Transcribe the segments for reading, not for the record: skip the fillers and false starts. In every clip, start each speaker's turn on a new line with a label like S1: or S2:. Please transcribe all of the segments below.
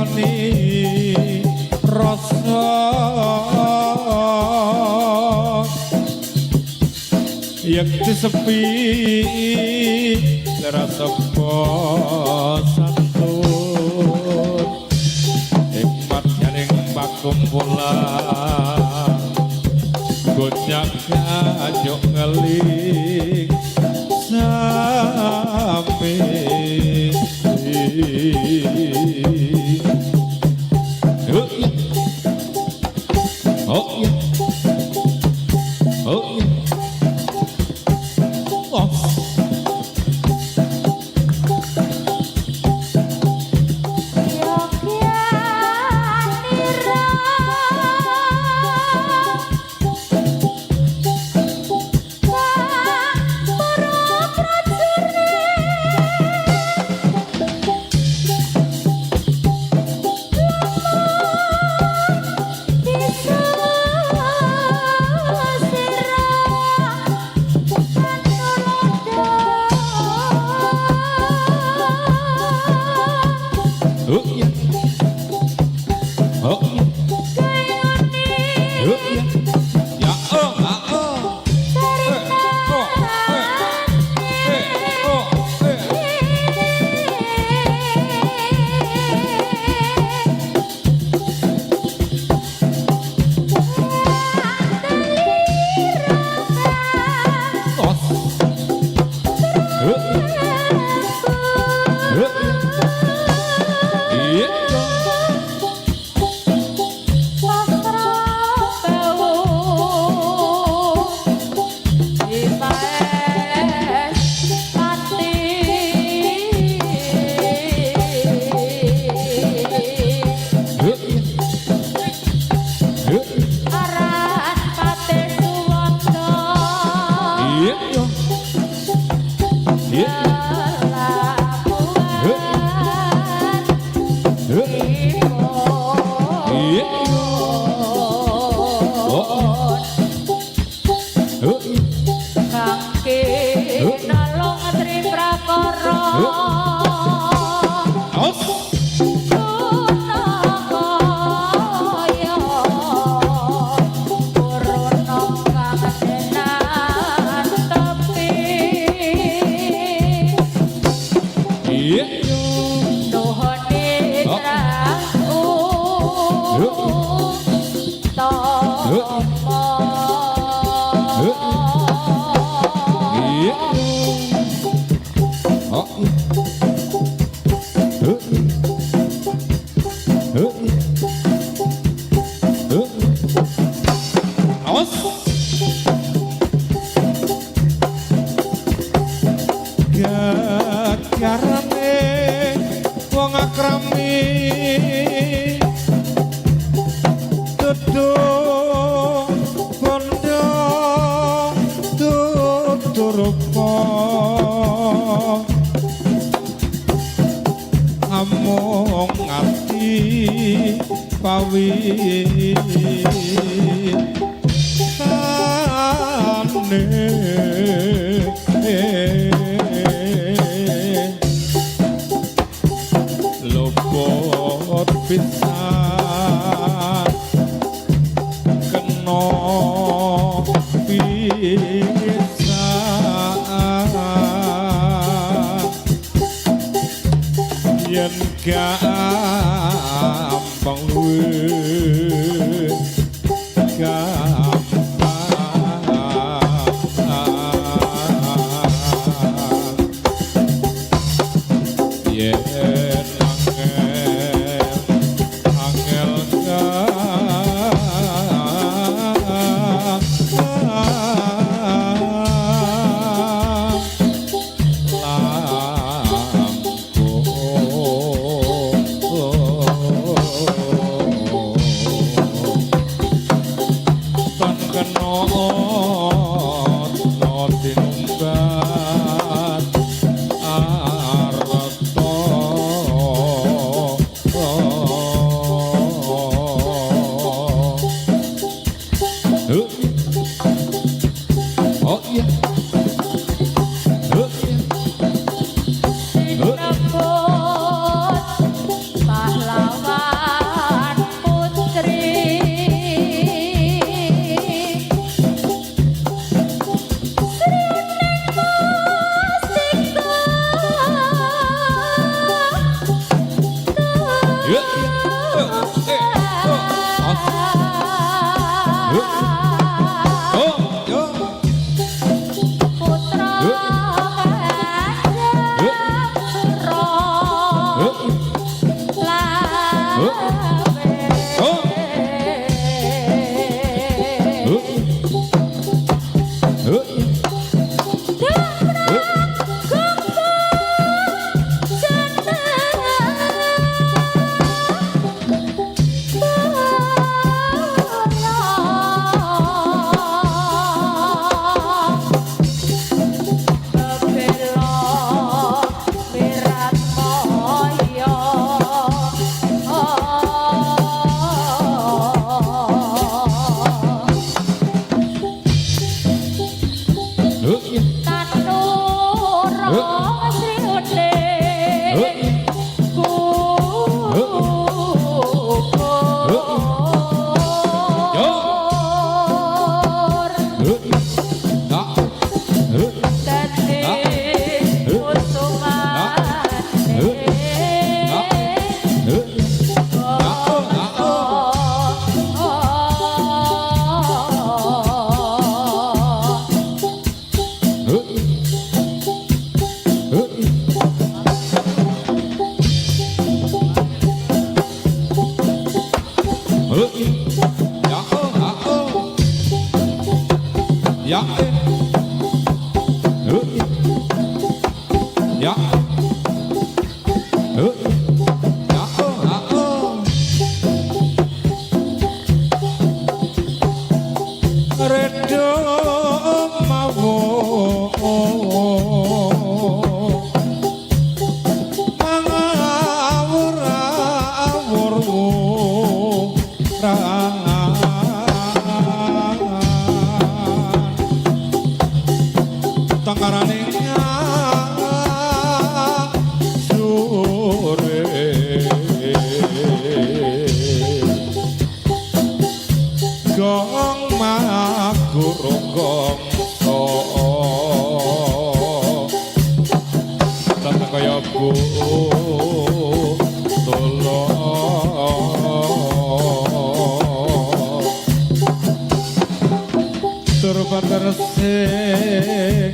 S1: ngeloni rasa yang sepi rasa santun hikmat jaring pakumpulan gonyak ajuk ngeling sami oh ya oh ya Ya ya ya redo mawon mangawur-awurmu tanggarane sore gong magurung tata kaya bu turban resik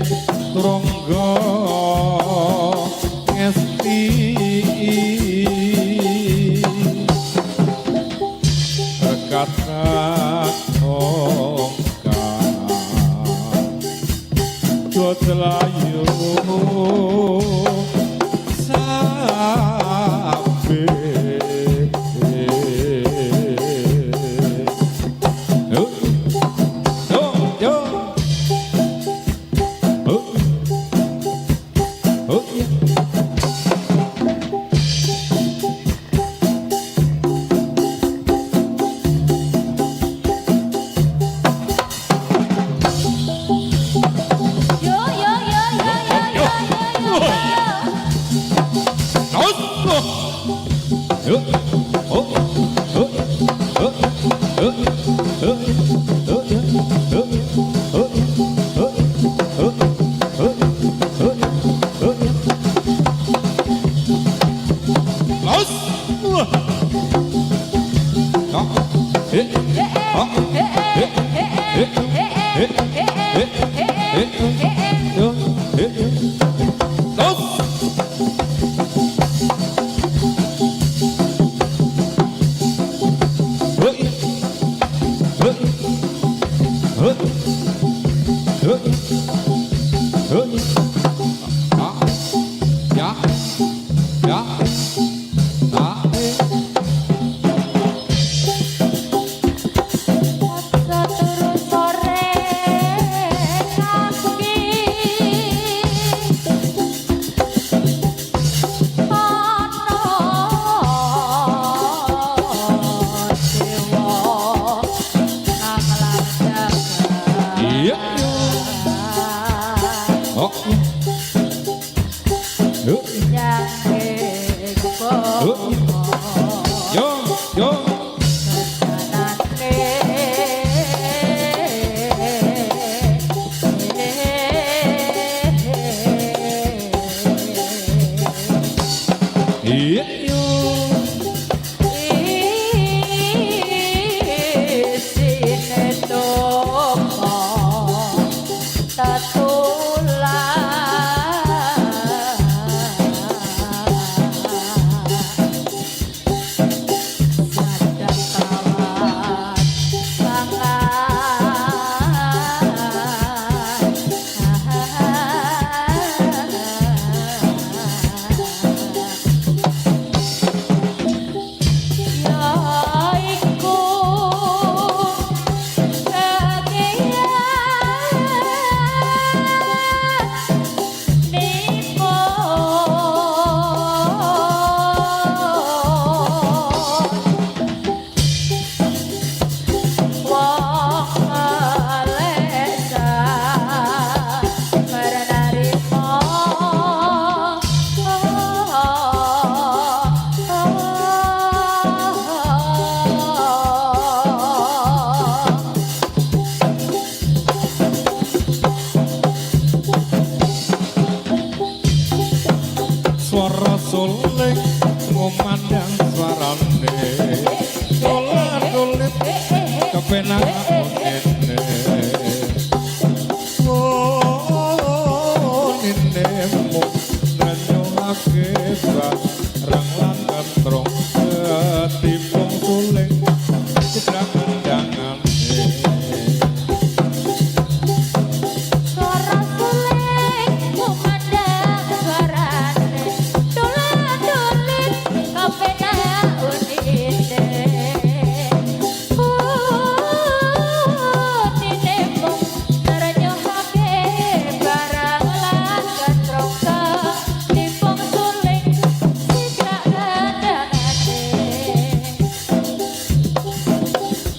S1: turangga ngesti kata ongkang jodlayu sabe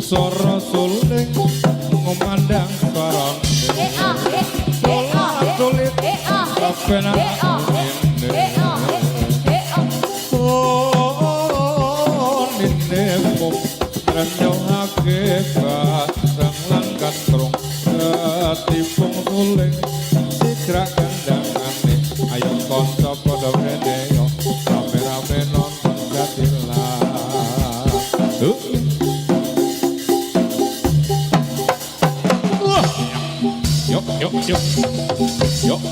S1: Soro suling ngomandang koron tulit kapen nine mum renyohake bareng lan katrung ketipung suling sigrak kendangane ayo kanca padha rene yo rame-rame nonton jatilan Yuk. Wah, ya. Yuk.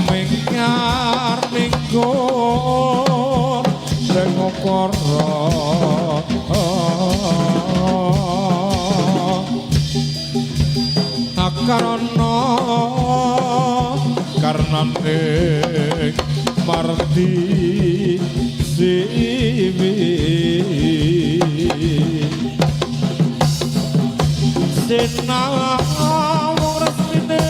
S1: Mengar minggon dengokoro akarono karena ning mardi siwi sinawung resmine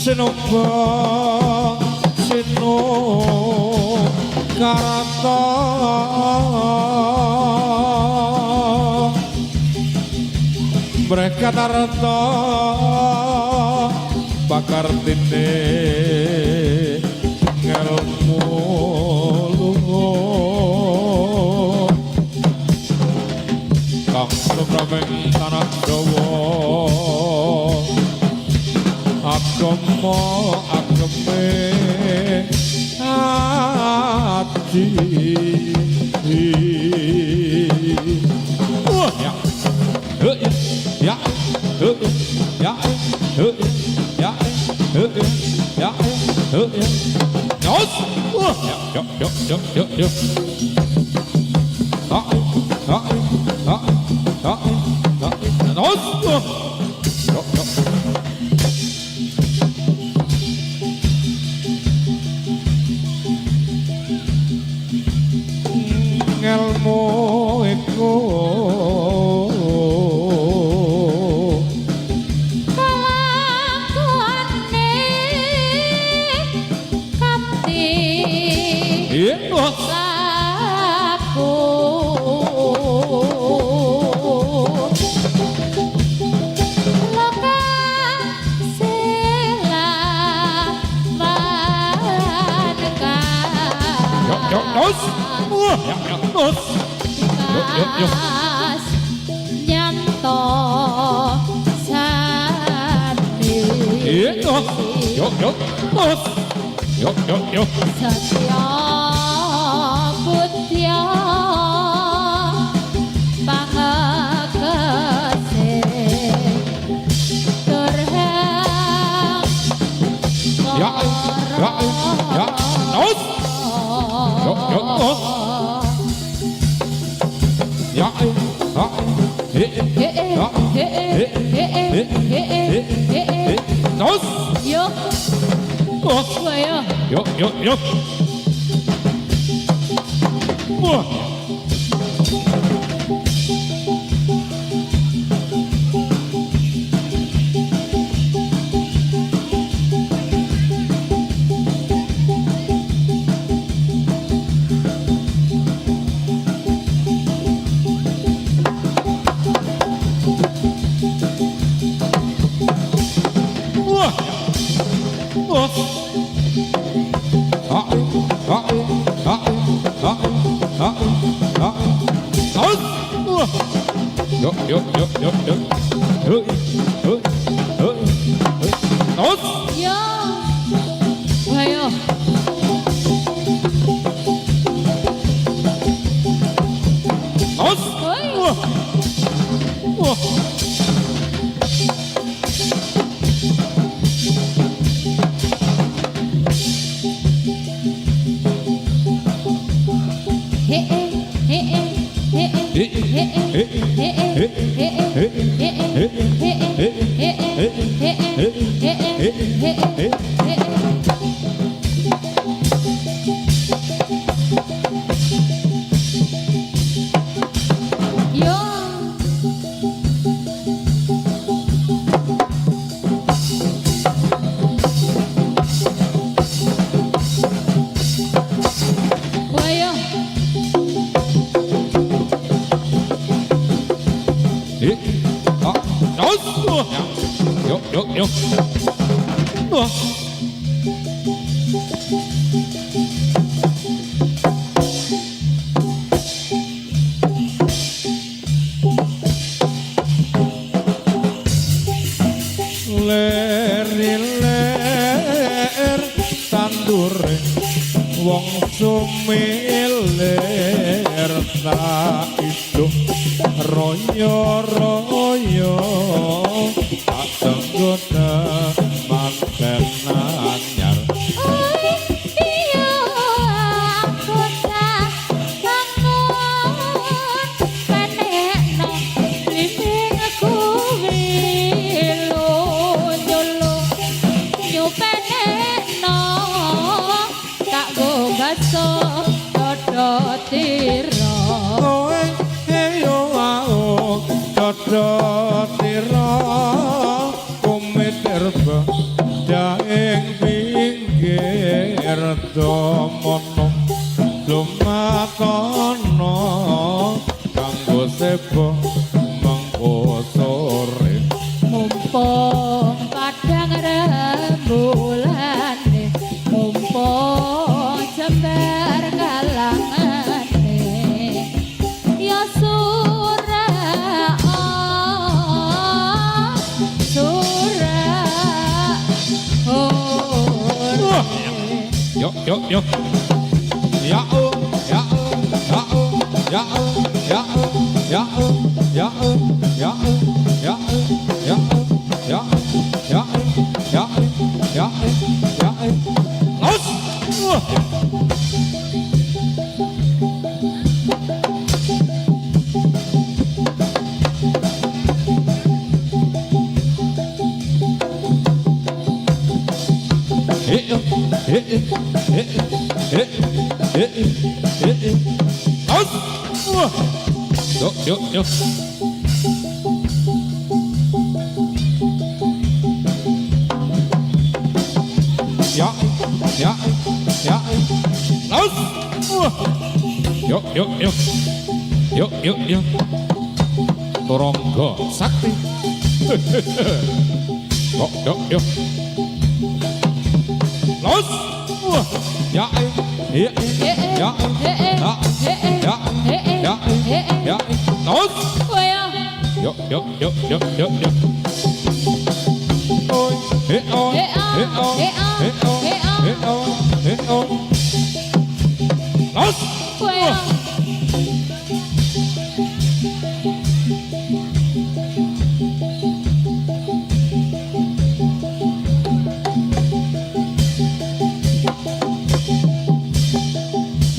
S1: Sinoba Sino Karata Mereka tarata Bakar tine Ngelmu lungo Kang Suprabeng Tanah Jawa Agama agame hati ya ya ya ya ya nos ya nos ngelmu iku
S2: kalakone kapti laku loka selamanka
S1: nos nos
S2: nyanto sani satya putya pangakase turhang
S1: nos ya nos
S2: yo
S1: yo
S2: yo ayo
S1: Yo. Sumilir tak itu royo-royo tak tenggoda manten anyar.
S2: Oi iya aku tak bangun penekno liming kuwi lo nyolo nyupenekno tak go baso dodo tiro.
S1: Kowe heyo ao dodo tira kumitirba daing pinggir domono lumakono kanggo sebo mengko sore.
S2: Mumpung padang rembulan mumpung jember kalangane ya sura
S1: Yo yo yo ya oh ya oh ya oh ya oh ya oh ya oh ya oh ya oh ya oh ya oh ya oh ya oh ya oh ya oh ya oh los Yo yo yo ya ya ya los yo yo yo yo yo yo Turangga Sakti yo yo yo los ya ya ya ya ya ya los yo yo yo yo yo yo ôi ê ôi ê ôi ê ôi ê ôi ê ôi los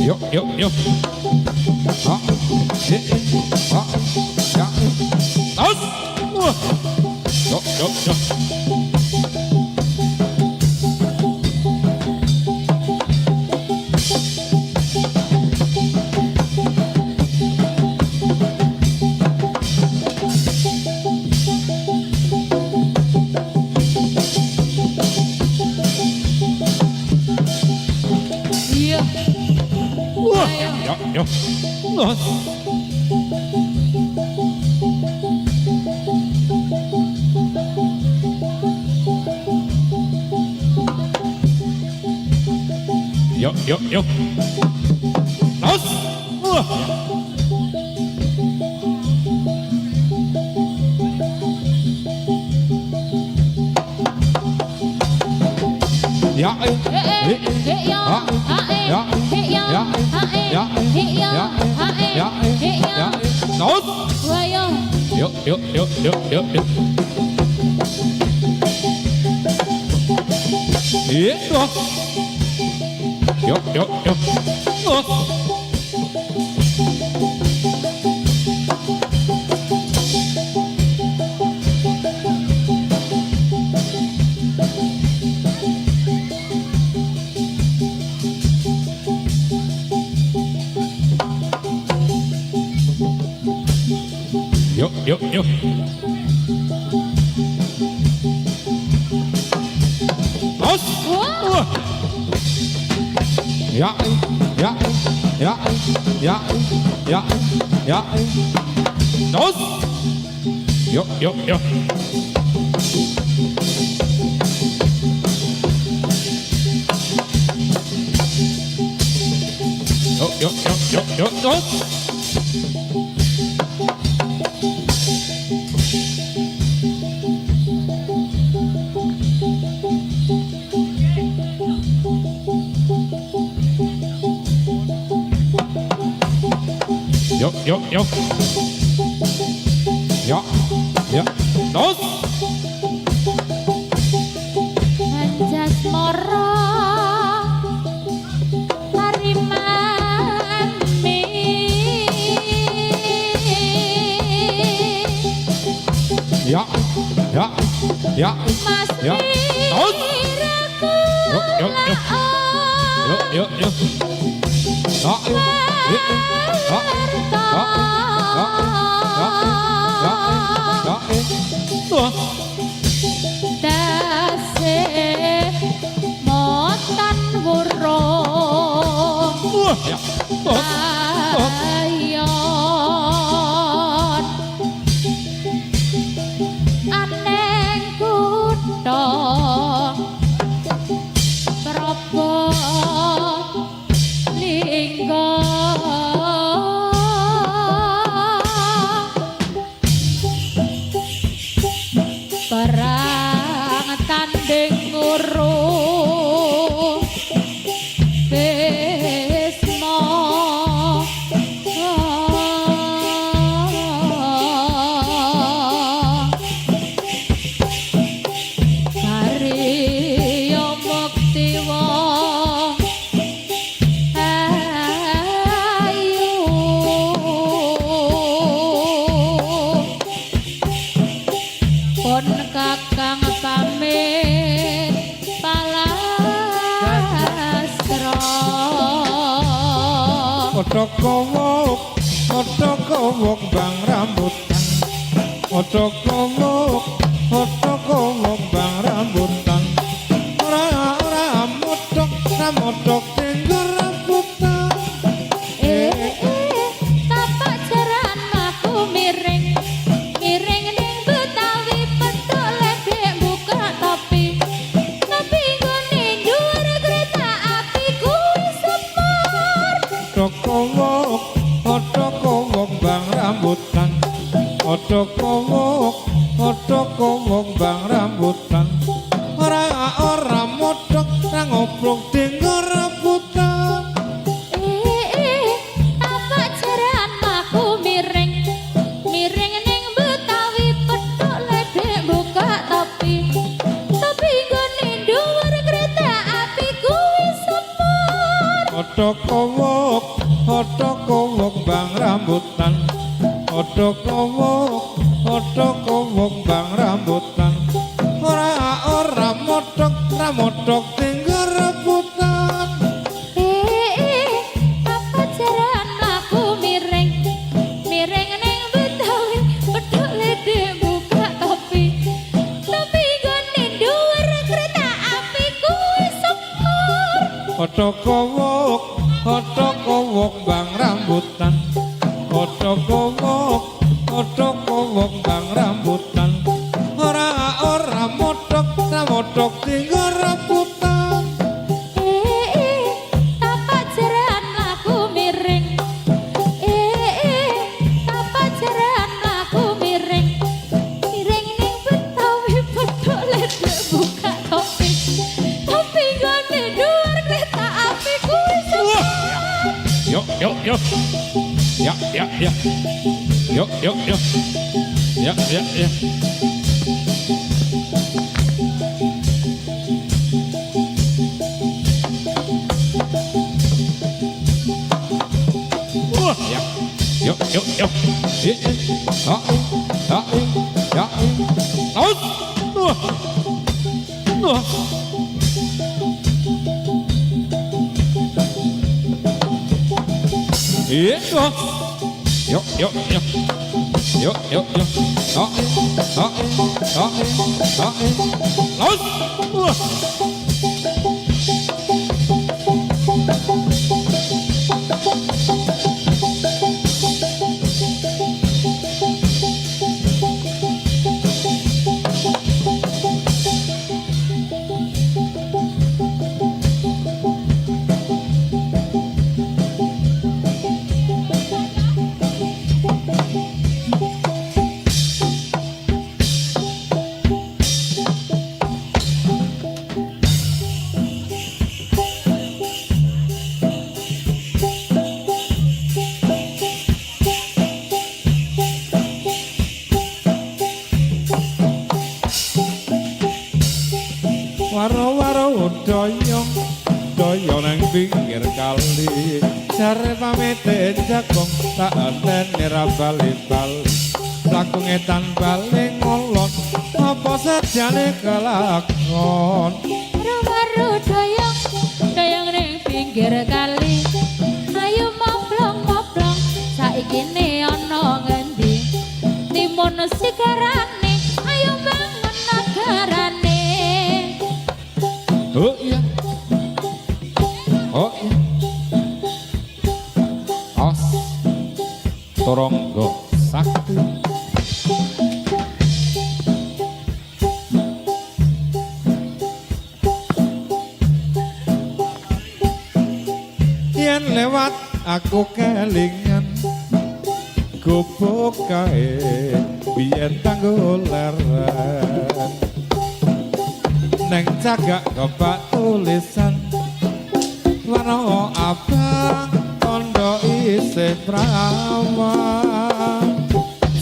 S1: yo yo yo ha ê ha ya los yo yo yo yo yo los yo yo yo los ya ya los yo yo yo yo yo yo itu yo yo yo los yo yo yo los ya ya ya ya ya ya los yo yo yo yo yo yo yo yo los yuk, yuk. Yuk, yuk. Terus.
S2: Anjas moro harimami
S1: Ya, ya, ya,
S2: Mas
S1: ya. Terus.
S2: Piraku
S1: Yuk, yuk, yuk. Yuk, yuk, yuk. Yuk, yuk. Yuk, yuk. Yuk, yuk. Yuk, yuk. Yuk, yuk.
S2: tasih motan burung
S1: Ya. Terus.
S2: ayon aneng kutha Prabu Lingga perang tanding nguruh Bisma Karya mukti wong ayu pun kakang pamit palastra
S1: Oto kowok bang rambutan. Oto kowok bang rambutan. Ora motok tinggal rambutan.
S2: tapak jaran aku miring miring ning Betawi petuk ledek buka topi gone dhuwur kereta api kuwi sepur
S1: Oto kowok bang rambutan. Oto kowok bang rambutan. Ora motok ngobrol tinggal rambutan.
S2: tapak jaran aku miring miring ning Betawi petuk ledek buka topi gone dhuwur kereta api kuwi sepur
S1: Oto kowok bang rambutan. Oto kowok bang rambutan. Ora motok tinggal rambutan.
S2: apa jaran aku miring miring ning Betawi petuk ledek buka topi gone dhuwur kereta api kuwi sepur
S1: Oto kowok bang rambutan. Oto kowok bang rambutan. Ora motok tinggal rambutan.
S2: tapak jaran aku miring tapak jaran aku miring miring ning Betawi petuk ledek buka topi gone dhuwur kereta api kuwi sepur
S1: Yuk. Ya. Yuk. Ya. Ya. Yuk. Ya. Aus. Itu. Yuk. Aus. doyong doyong nang pinggir kali jare pamete jagong tak anteni ra bali-bali lakung etan bali ngolon apa sejane kelakon
S2: Baru doyong doyong ning pinggir kali ayo moblong-moblong saiki ne ana ngendi timun sigarane ayo bangun nagarane
S1: oh iya oh iya os toronggo sakti yen lewat aku kelingan gubuk kae biyen tanggoleran neng cagak kebak tulisan warna abang tondo isih prawan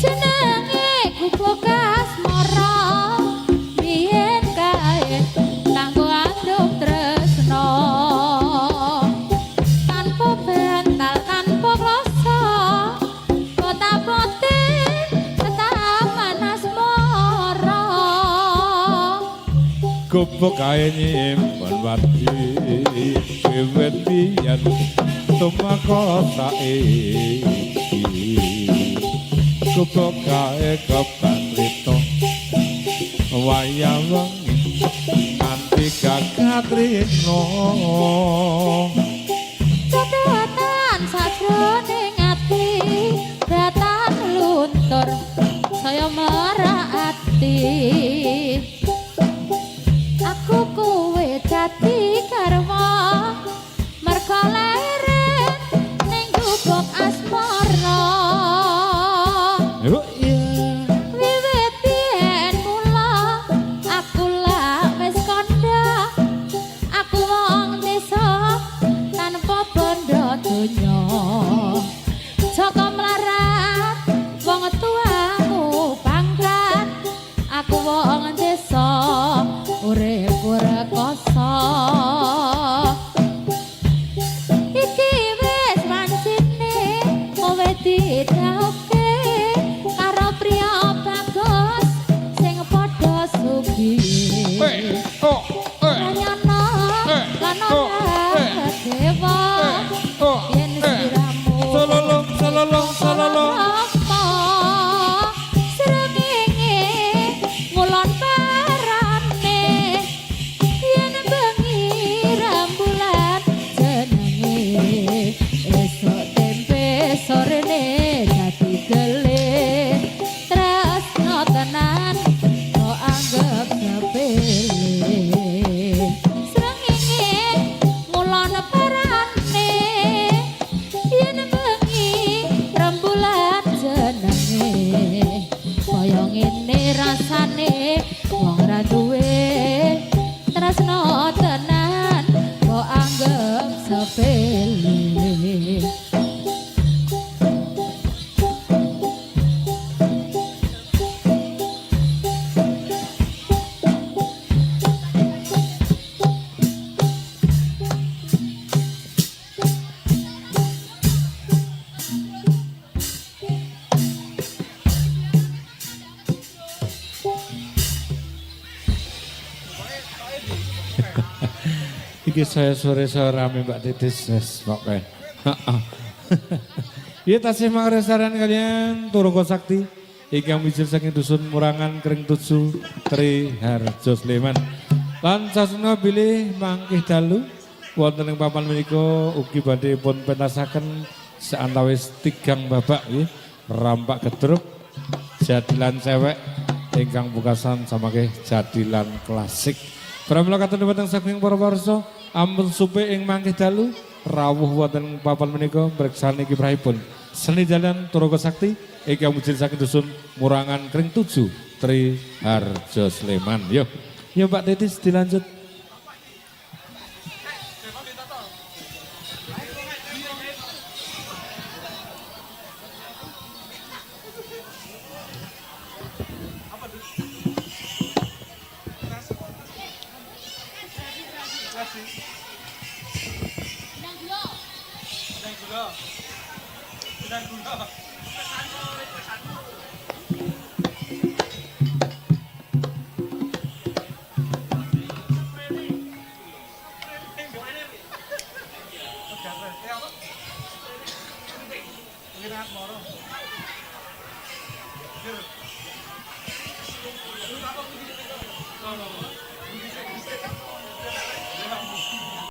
S2: jenenge gubuk asmara biyen kae kanggo andung tresno tanpa bental tanpa rasa kota putih taman asmara
S1: gubuk kae nyimpen wati wiwit biyen tumeka saiki gubuk kae kepatrito wayah wengi kanthi gagatrino
S2: Kedatan sajroning ati datan luntur saya merati aku kowe dadi karma merga leren ning gubuk asmara
S1: oh iya
S2: wiwit biyen mula aku lak wis kandha aku wong desa tanpa bondo donya Joko melarat wong tuamu pangkat aku wong desa urip rekoso iki wis pancine kowe didhauke karo priya bagus sing padha sugih
S1: oh
S2: Ranyana lan ora dewa yen siramu
S1: sololong sololong sololong
S2: apa srengenge ngulon parane yen bengi rembulan jenenge esuk tempe sorene dadi gelis tresno tenan kok anggap sepele srengenge ngulon parane yen bengi rembulan jenenge kaya ngene rasane wong ra duwe tresno tenan kok anggap sepele
S1: iki saya sore-sore rame Mbak Titis wis pokoke. Heeh. Iya tasih mangresaran kalian Turunggo Sakti ingkang mijil saking dusun Murangan Kering Tuju Tri Harjo Sleman. Lan sasuna bilih mangkih dalu wonten ing papan menika ugi badhe pun pentasaken saantawis tigang babak nggih. Rampak gedruk jadilan cewek ingkang pungkasan samangke jadilan klasik. Pramila katon dhateng saking para warsa ampun supe ing mangkih dalu rawuh wonten papan menika mreksani kiprahipun seni jalan Turunggo Sakti ingkang mujil saking dusun Murangan Kering Tuju Tri Harjo Sleman. Yo Mbak Titis dilanjut.